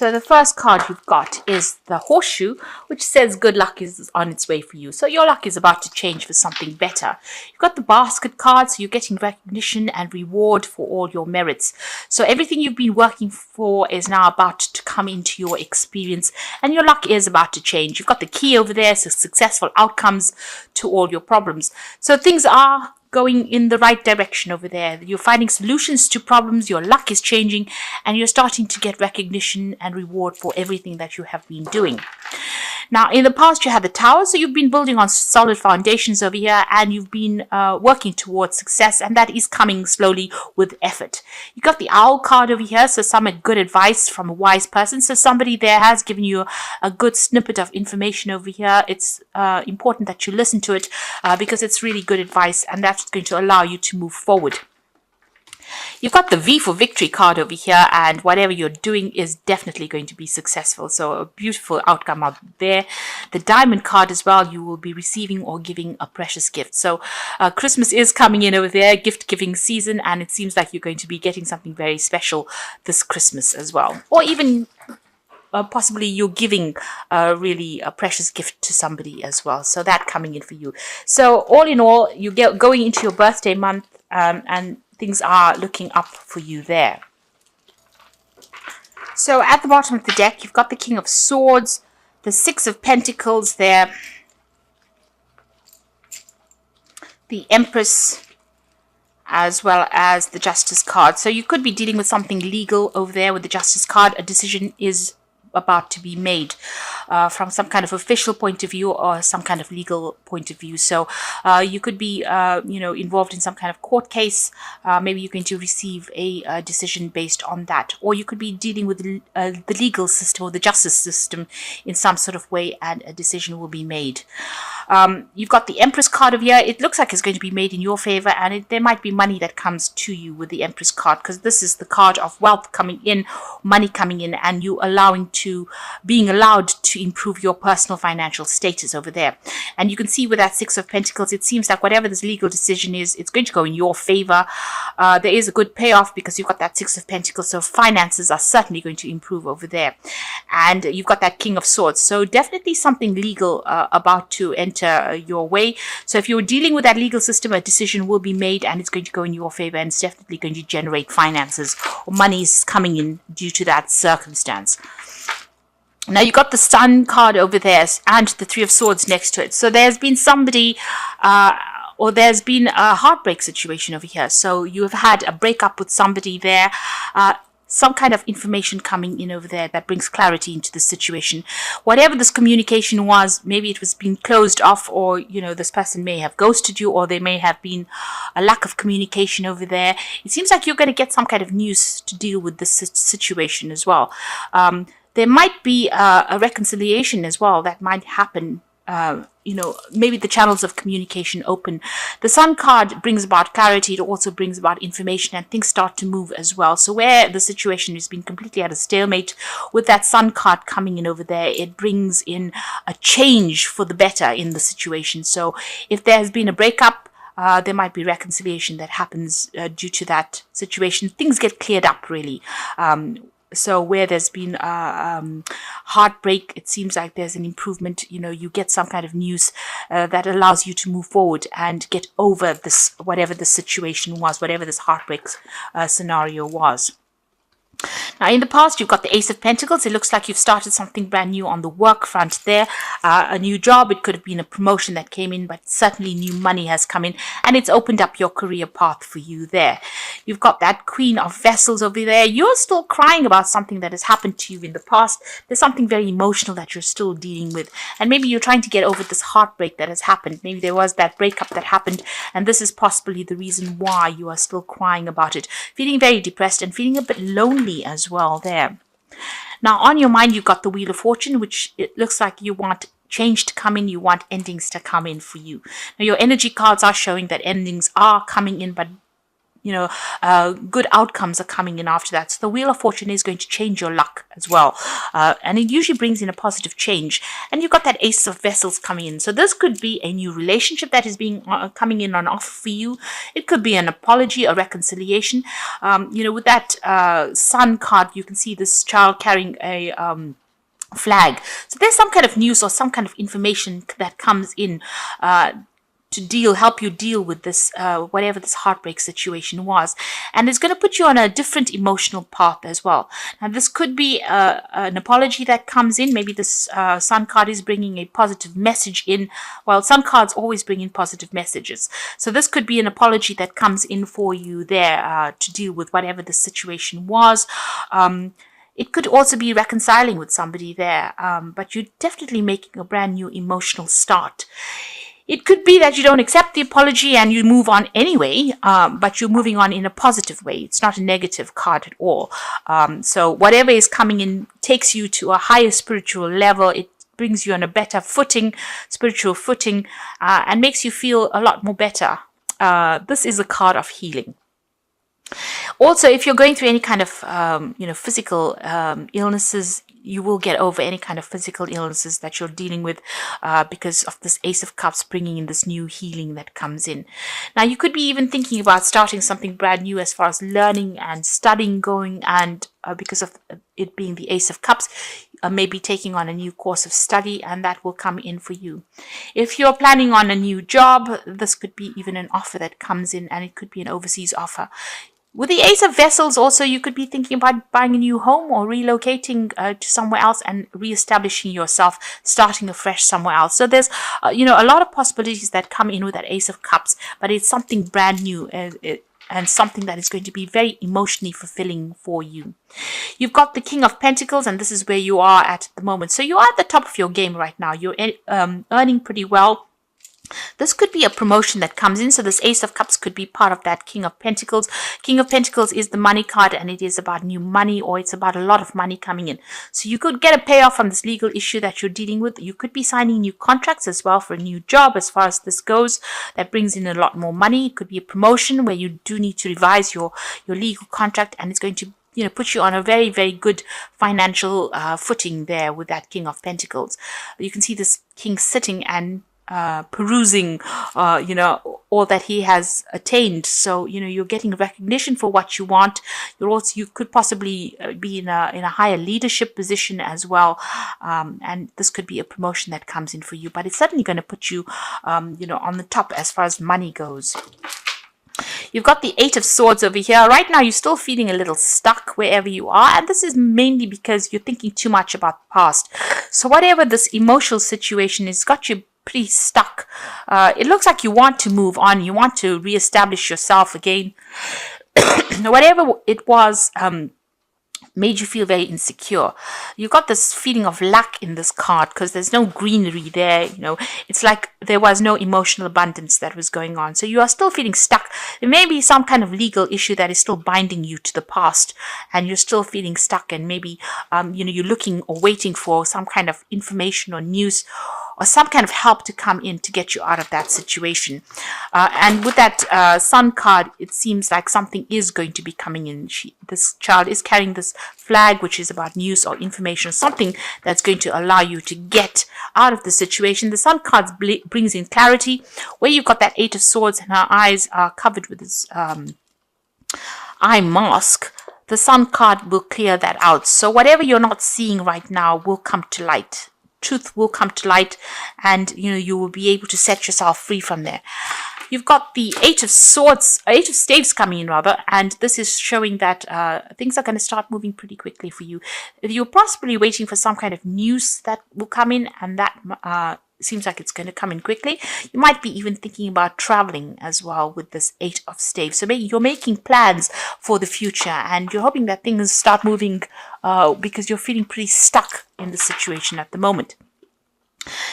So the first card you've got is the horseshoe, which says good luck is on its way for you. So your luck is about to change for something better. You've got the basket card, so you're getting recognition and reward for all your merits. So everything you've been working for is now about to come into your experience, and your luck is about to change. You've got the key over there, so successful outcomes to all your problems. So things are going in the right direction over there. You're finding solutions to problems, your luck is changing, and you're starting to get recognition and reward for everything that you have been doing. Now, in the past, you had the tower, so you've been building on solid foundations over here, and you've been working towards success, and that is coming slowly with effort. You got the owl card over here, so some good advice from a wise person. So somebody there has given you a good snippet of information over here. It's important that you listen to it because it's really good advice, and that's going to allow you to move forward. You've got the V for victory card over here, and whatever you're doing is definitely going to be successful. So a beautiful outcome out there. The diamond card as well, you will be receiving or giving a precious gift. So Christmas is coming in over there, gift giving season, and it seems like you're going to be getting something very special this Christmas as well. Or even possibly you're giving really a precious gift to somebody as well. So that coming in for you. So all in all, you get going into your birthday month, and things are looking up for you there. So at the bottom of the deck, you've got the King of Swords, the Six of Pentacles there, the Empress, as well as the Justice card. So you could be dealing with something legal over there with the Justice card. A decision is about to be made from some kind of official point of view or some kind of legal point of view. So you could be involved in some kind of court case. Maybe you're going to receive a decision based on that, or you could be dealing with the legal system or the justice system in some sort of way, and a decision will be made. You've got the Empress card over here. It looks like it's going to be made in your favor, and there might be money that comes to you with the Empress card, because this is the card of wealth coming in, money coming in, and you being allowed to improve your personal financial status over there. And you can see with that Six of Pentacles, it seems like whatever this legal decision is, it's going to go in your favor. There is a good payoff because you've got that Six of Pentacles, so finances are certainly going to improve over there. And you've got that King of Swords, so definitely something legal about to enter your way. So if you're dealing with that legal system, a decision will be made, and it's going to go in your favor, and it's definitely going to generate finances or money is coming in due to that circumstance. Now you got the Sun card over there and the Three of Swords next to it. So there's been somebody or there's been a heartbreak situation over here. So you have had a breakup with somebody there. Some kind of information coming in over there that brings clarity into the situation. Whatever this communication was, maybe it was being closed off, or this person may have ghosted you, or there may have been a lack of communication over there. It seems like you're going to get some kind of news to deal with this situation as well. There might be a reconciliation as well that might happen. Maybe the channels of communication open. The Sun card brings about clarity. It also brings about information, and things start to move as well. So where the situation has been completely at a stalemate, with that Sun card coming in over there, it brings in a change for the better in the situation. So if there has been a breakup, there might be reconciliation that happens due to that situation. Things get cleared up, really. So where there's been heartbreak, it seems like there's an improvement. You get some kind of news that allows you to move forward and get over this, whatever the situation was, whatever this heartbreak scenario was. Now, in the past, you've got the Ace of Pentacles. It looks like you've started something brand new on the work front there. A new job. It could have been a promotion that came in, but certainly new money has come in, and it's opened up your career path for you there. You've got that Queen of Vessels over there. You're still crying about something that has happened to you in the past. There's something very emotional that you're still dealing with, and maybe you're trying to get over this heartbreak that has happened. Maybe there was that breakup that happened, and this is possibly the reason why you are still crying about it. Feeling very depressed and feeling a bit lonely as well there. Now on your mind, you've got the Wheel of Fortune, which it looks like you want change to come in, you want endings to come in for you. Now your energy cards are showing that endings are coming in, but good outcomes are coming in after that. So the Wheel of Fortune is going to change your luck as well. And it usually brings in a positive change. And you've got that Ace of Vessels coming in. So this could be a new relationship that is being coming in on offer for you. It could be an apology, a reconciliation. With that Sun card, you can see this child carrying a flag. So there's some kind of news or some kind of information that comes in to help you deal with this, whatever this heartbreak situation was. And it's going to put you on a different emotional path as well. Now, this could be an apology that comes in. Maybe this Sun card is bringing a positive message in. Well, Sun cards always bring in positive messages. So this could be an apology that comes in for you there to deal with whatever the situation was. It could also be reconciling with somebody there, but you're definitely making a brand new emotional start. It could be that you don't accept the apology and you move on anyway, but you're moving on in a positive way. It's not a negative card at all. So whatever is coming in takes you to a higher spiritual level. It brings you on a better footing, spiritual footing, and makes you feel a lot more better. This is a card of healing. Also, if you're going through any kind of, physical illnesses, you will get over any kind of physical illnesses that you're dealing with because of this Ace of Cups bringing in this new healing that comes in. Now, you could be even thinking about starting something brand new as far as learning and studying going, and because of it being the Ace of Cups, maybe taking on a new course of study, and that will come in for you. If you're planning on a new job, this could be even an offer that comes in, and it could be an overseas offer. With the Ace of Vessels, also, you could be thinking about buying a new home or relocating to somewhere else and reestablishing yourself, starting afresh somewhere else. So there's, a lot of possibilities that come in with that Ace of Cups, but it's something brand new and something that is going to be very emotionally fulfilling for you. You've got the King of Pentacles, and this is where you are at the moment. So you are at the top of your game right now. You're earning pretty well. This could be a promotion that comes in. So this Ace of Cups could be part of that King of Pentacles. King of Pentacles is the money card, and it is about new money, or it's about a lot of money coming in. So you could get a payoff from this legal issue that you're dealing with. You could be signing new contracts as well for a new job as far as this goes. That brings in a lot more money. It could be a promotion where you do need to revise your legal contract, and it's going to put you on a very, very good financial footing there with that King of Pentacles. You can see this king sitting and perusing, all that he has attained. So, you're getting recognition for what you want. You could possibly be in a higher leadership position as well. And this could be a promotion that comes in for you, but it's certainly going to put you, on the top as far as money goes. You've got the Eight of Swords over here. Right now, you're still feeling a little stuck wherever you are. And this is mainly because you're thinking too much about the past. So whatever this emotional situation has got you pretty stuck. It looks like you want to move on. You want to reestablish yourself again. Whatever it was made you feel very insecure. You got this feeling of lack in this card because there's no greenery there. It's like there was no emotional abundance that was going on. So you are still feeling stuck. There may be some kind of legal issue that is still binding you to the past, and you're still feeling stuck, and maybe you're looking or waiting for some kind of information or news or some kind of help to come in to get you out of that situation. And with that Sun card, it seems like something is going to be coming in. This child is carrying this flag, which is about news or information, or something that's going to allow you to get out of the situation. The Sun card brings in clarity, where you've got that Eight of Swords and her eyes are covered with this eye mask. The Sun card will clear that out. So whatever you're not seeing right now will come to light. Truth will come to light, and you will be able to set yourself free from there. You've got the Eight of Staves coming in rather, and this is showing that things are going to start moving pretty quickly for you. You're possibly waiting for some kind of news that will come in, and that seems like it's going to come in quickly. You might be even thinking about traveling as well with this Eight of Staves. So maybe you're making plans for the future, and you're hoping that things start moving because you're feeling pretty stuck in the situation at the moment.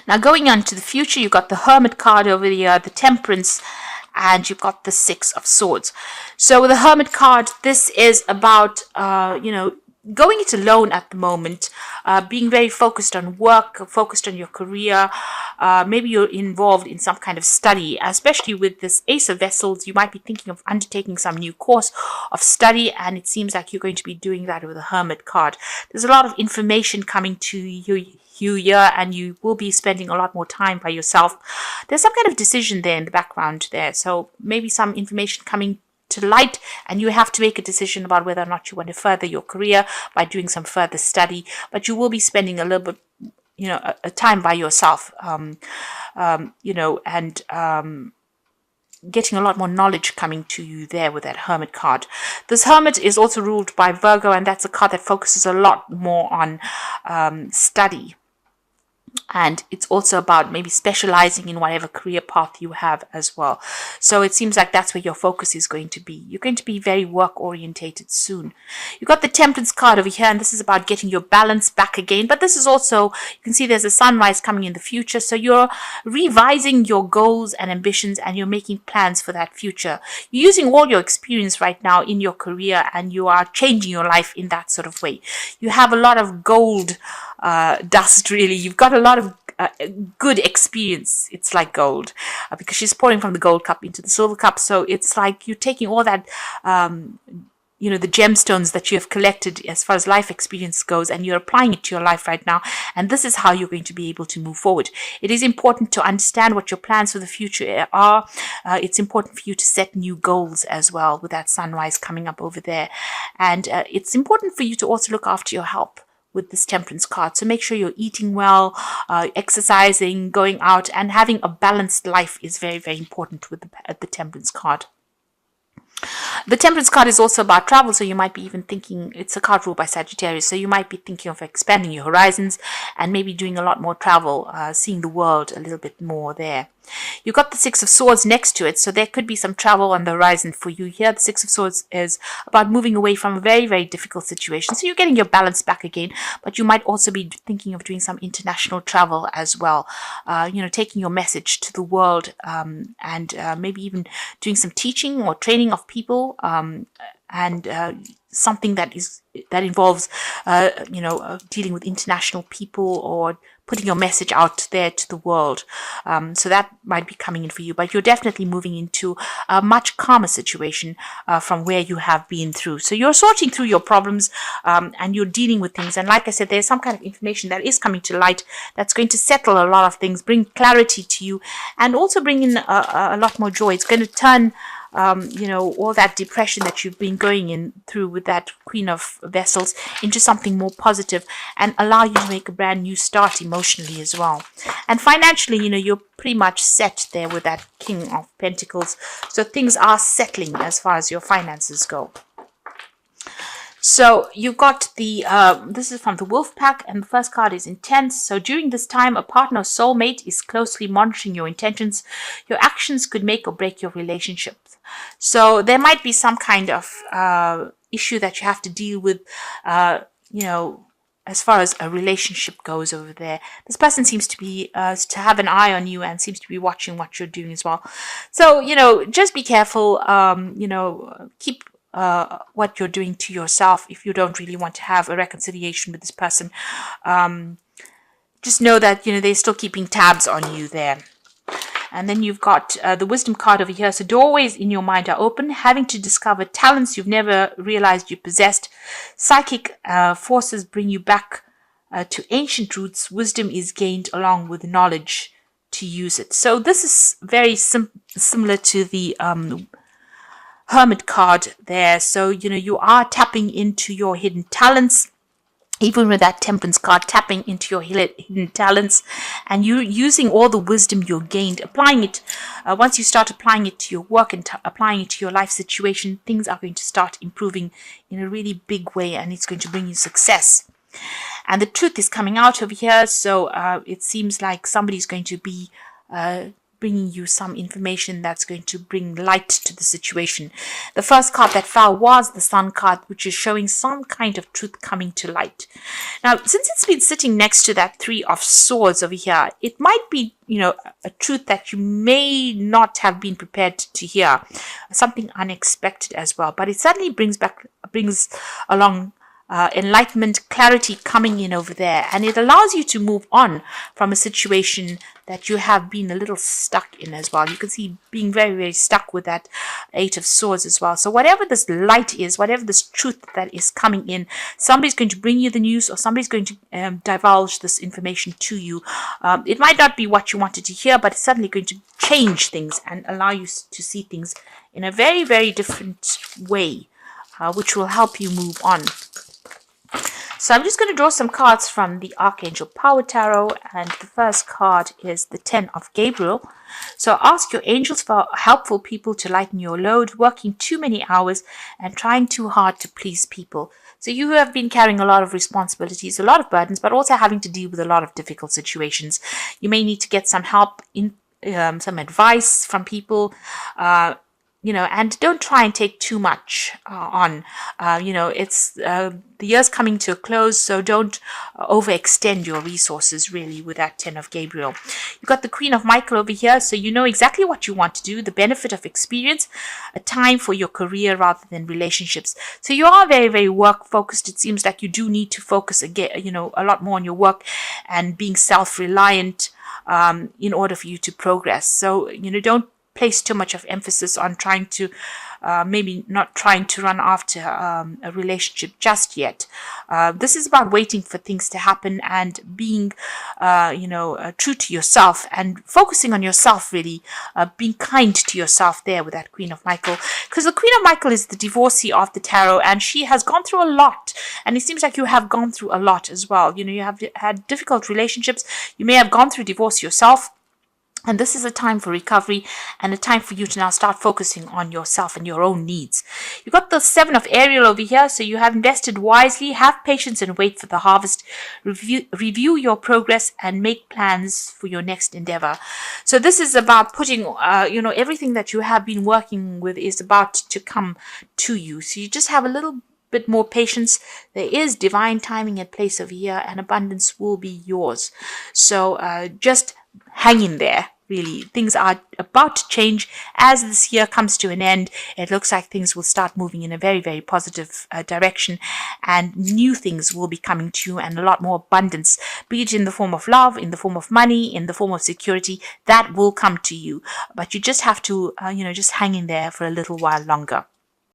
Now, going on to the future, you've got the Hermit card over here, the Temperance, and you've got the Six of Swords. So with the Hermit card, this is about, going it alone at the moment, being very focused on work, focused on your career. Maybe you're involved in some kind of study, especially with this Ace of Vessels. You might be thinking of undertaking some new course of study, and it seems like you're going to be doing that with a Hermit card. There's a lot of information coming to you here, and you will be spending a lot more time by yourself. There's some kind of decision there in the background there, so maybe some information coming to light, and you have to make a decision about whether or not you want to further your career by doing some further study. But you will be spending a little bit, a time by yourself, and getting a lot more knowledge coming to you there with that Hermit card. This Hermit is also ruled by Virgo, and that's a card that focuses a lot more on study. And it's also about maybe specializing in whatever career path you have as well. So it seems like that's where your focus is going to be. You're going to be very work orientated soon. You've got the Temperance card over here, and this is about getting your balance back again. But this is also, you can see there's a sunrise coming in the future. So you're revising your goals and ambitions, and you're making plans for that future. You're using all your experience right now in your career, and you are changing your life in that sort of way. You have a lot of gold dust, really. You've got a lot of good experience. It's like gold, because she's pouring from the gold cup into the silver cup. So it's like you're taking all that, the gemstones that you have collected as far as life experience goes, and you're applying it to your life right now. And this is how you're going to be able to move forward. It is important to understand what your plans for the future are. It's important for you to set new goals as well with that sunrise coming up over there. And it's important for you to also look after your health with this Temperance card. So make sure you're eating well, exercising, going out, and having a balanced life is very, very important with the Temperance card. The Temperance card is also about travel, so you might be even thinking, it's a card ruled by Sagittarius, so you might be thinking of expanding your horizons and maybe doing a lot more travel, seeing the world a little bit more there. You've got the Six of Swords next to it, so there could be some travel on the horizon for you here. The Six of Swords is about moving away from a very, very difficult situation. So you're getting your balance back again, but you might also be thinking of doing some international travel as well. Taking your message to the world, and maybe even doing some teaching or training of people, and something that involves dealing with international people, or putting your message out there to the world. So that might be coming in for you, but you're definitely moving into a much calmer situation from where you have been through. So you're sorting through your problems, and you're dealing with things. And like I said, there's some kind of information that is coming to light that's going to settle a lot of things, bring clarity to you, and also bring in a lot more joy. It's going to turn all that depression that you've been going through with that Queen of Vessels into something more positive, and allow you to make a brand new start emotionally as well. And financially, you're pretty much set there with that King of Pentacles. So things are settling as far as your finances go. So you've got this is from the Wolf Pack, and the first card is intense. So during this time, a partner or soulmate is closely monitoring your intentions. Your actions could make or break your relationship. So there might be some kind of issue that you have to deal with, as far as a relationship goes over there. This person seems to be to have an eye on you, and seems to be watching what you're doing as well. So, just be careful, keep what you're doing to yourself if you don't really want to have a reconciliation with this person. Just know that, they're still keeping tabs on you there. And then you've got the Wisdom card over here. So doorways in your mind are open, having to discover talents you've never realized you possessed. Psychic forces bring you back to ancient roots. Wisdom is gained along with knowledge to use it. So this is very similar to the Hermit card there. So, you are tapping into your hidden talents. Even with that Temperance card, tapping into your hidden talents, and you using all the wisdom you gained, applying it. Once you start applying it to your work and applying it to your life situation, things are going to start improving in a really big way, and it's going to bring you success. And the truth is coming out over here, so it seems like somebody's going to be bringing you some information that's going to bring light to the situation. The first card that fell was the Sun card, which is showing some kind of truth coming to light. Now, since it's been sitting next to that Three of Swords over here, it might be, a truth that you may not have been prepared to hear, something unexpected as well. But it certainly brings along enlightenment, clarity coming in over there, and it allows you to move on from a situation that you have been a little stuck in as well. You can see being very, very stuck with that Eight of Swords as well. So whatever this light is, whatever this truth that is coming in, somebody's going to bring you the news, or somebody's going to divulge this information to you. It might not be what you wanted to hear, but it's certainly going to change things and allow you to see things in a very, very different way, which will help you move on. So I'm just going to draw some cards from the Archangel Power Tarot, and the first card is the Ten of Gabriel. So ask your angels for helpful people to lighten your load, working too many hours and trying too hard to please people. So you have been carrying a lot of responsibilities, a lot of burdens, but also having to deal with a lot of difficult situations. You may need to get some help, in some advice from people, and don't try and take too much on. It's the year's coming to a close, so don't overextend your resources really with that Ten of Gabriel. You've got the Queen of Michael over here, so you know exactly what you want to do, the benefit of experience, a time for your career rather than relationships. So you are very, very work focused. It seems like you do need to focus again, a lot more on your work and being self-reliant in order for you to progress. So, don't place too much of emphasis on trying to maybe not trying to run after a relationship just yet. This is about waiting for things to happen and being true to yourself and focusing on yourself, really being kind to yourself there with that Queen of Michael, because the Queen of Michael is the divorcee of the tarot, and she has gone through a lot, and it seems like you have gone through a lot as well. You have had difficult relationships, you may have gone through divorce yourself. And this is a time for recovery and a time for you to now start focusing on yourself and your own needs. You've got the Seven of Ariel over here, so you have invested wisely. Have patience and wait for the harvest. Review your progress and make plans for your next endeavor. So this is about putting, everything that you have been working with is about to come to you. So you just have a little bit more patience. There is divine timing at place over here, and abundance will be yours. So just hang in there. Really, things are about to change as this year comes to an end. It looks like things will start moving in a very, very positive direction, and new things will be coming to you, and a lot more abundance, be it in the form of love, in the form of money, in the form of security, that will come to you. But you just have to, just hang in there for a little while longer.